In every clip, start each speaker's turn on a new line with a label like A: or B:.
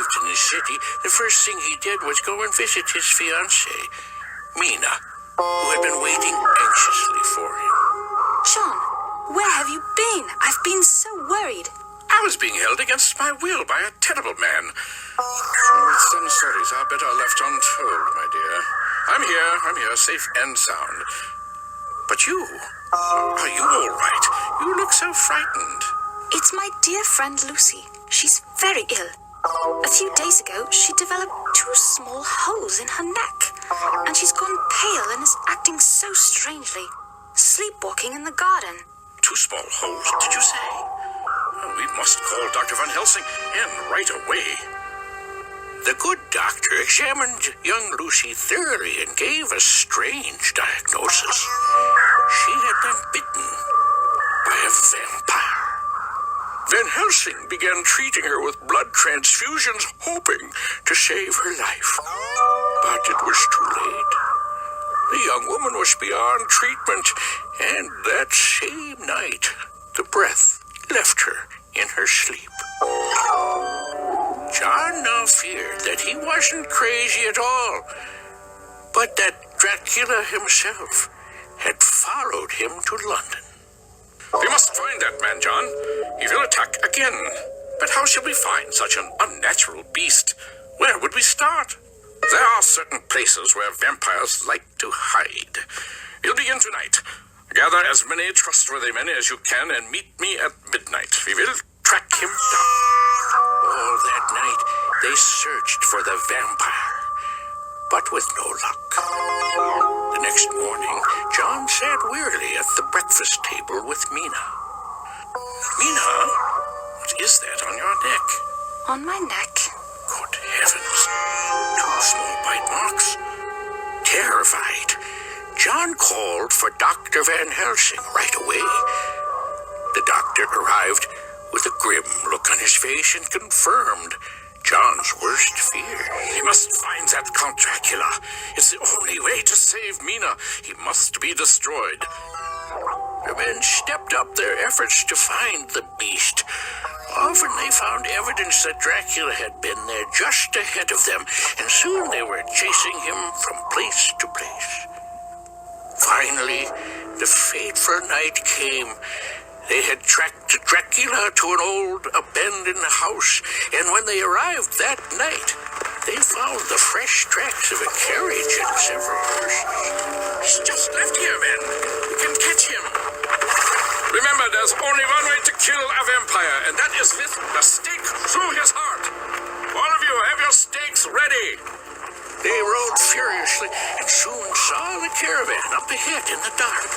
A: arrived in the city, the first thing he did was go and visit his fiancée, Mina, who had been waiting anxiously for him.
B: John, where have you been? I've been so worried.
A: I was being held against my will by a terrible man. With some stories are better left untold, my dear. I'm here, safe and sound. But you, are you all right? You look so frightened.
B: It's my dear friend Lucy. She's very ill. A few days ago, she developed 2 small holes in her neck. And she's gone pale and is acting so strangely. Sleepwalking in the garden.
A: 2 small holes, did you say? Oh, we must call Dr. Van Helsing, and right away. The good doctor examined young Lucy thoroughly and gave a strange diagnosis. She had been bitten by a vampire. Van Helsing began treating her with blood transfusions, hoping to save her life. But it was too late. The young woman was beyond treatment, and that same night, the breath left her in her sleep. John now feared that he wasn't crazy at all, but that Dracula himself had followed him to London. We must find that man, John. He will attack again. But how shall we find such an unnatural beast? Where would we start? There are certain places where vampires like to hide. We'll begin tonight. Gather as many trustworthy men as you can and meet me at midnight. We will track him down. All that night, they searched for the vampire, but with no luck. The next morning, John sat wearily at the breakfast table with Mina. Mina, what is that on your neck?
B: On my neck?
A: Good heavens. 2 small bite marks. Terrified, John called for Dr. Van Helsing right away. The doctor arrived with a grim look on his face and confirmed John's worst fear. He must find that Count Dracula. It's the only way to save Mina. He must be destroyed. The men stepped up their efforts to find the beast. Often they found evidence that Dracula had been there just ahead of them, and soon they were chasing him from place to place. Finally, the fateful night came. They had tracked Dracula to an old abandoned house, and when they arrived that night, they found the fresh tracks of a carriage and several horses. He's just left here, men. We can catch him. Remember, there's only one way to kill a vampire, and that is with a stake through his heart. All of you, have your stakes ready. They rode furiously and soon saw the caravan up ahead in the dark.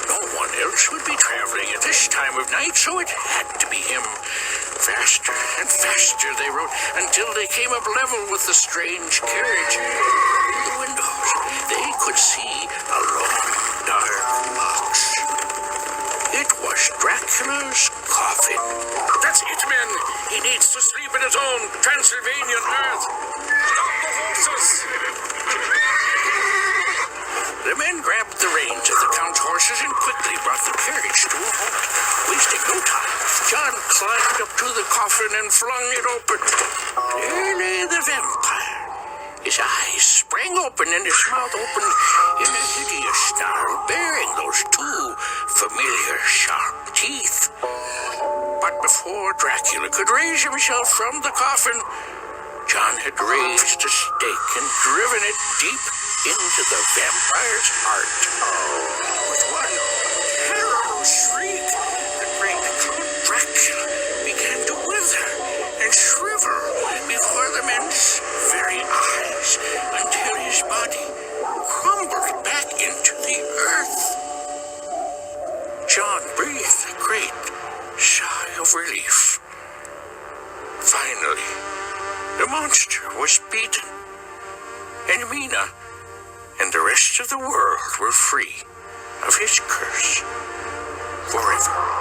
A: No one else would be traveling at this time of night, so it had to be him. Faster and faster they rode until they came up level with the strange carriage. In the windows, they could see a long, dark box. It was Dracula's coffin. That's it, men. He needs to sleep in his own Transylvanian earth. Stop the horses! The men grabbed the reins of the Count's horses and quickly brought the carriage to a halt. Wasting no time, John climbed up to the coffin and flung it open. There lay the vampire. His eyes sprang open and his mouth opened in a hideous snarl, bearing those 2 familiar sharp teeth. But before Dracula could raise himself from the coffin, John had raised a stake and driven it deep into the vampire's heart. With one terrible shriek, the great Count Dracula began to wither and shrivel before the men's very eyes until his body crumbled back into the earth. John breathed a great sigh of relief. Finally, the monster was beaten, and Mina and the rest of the world were free of his curse forever.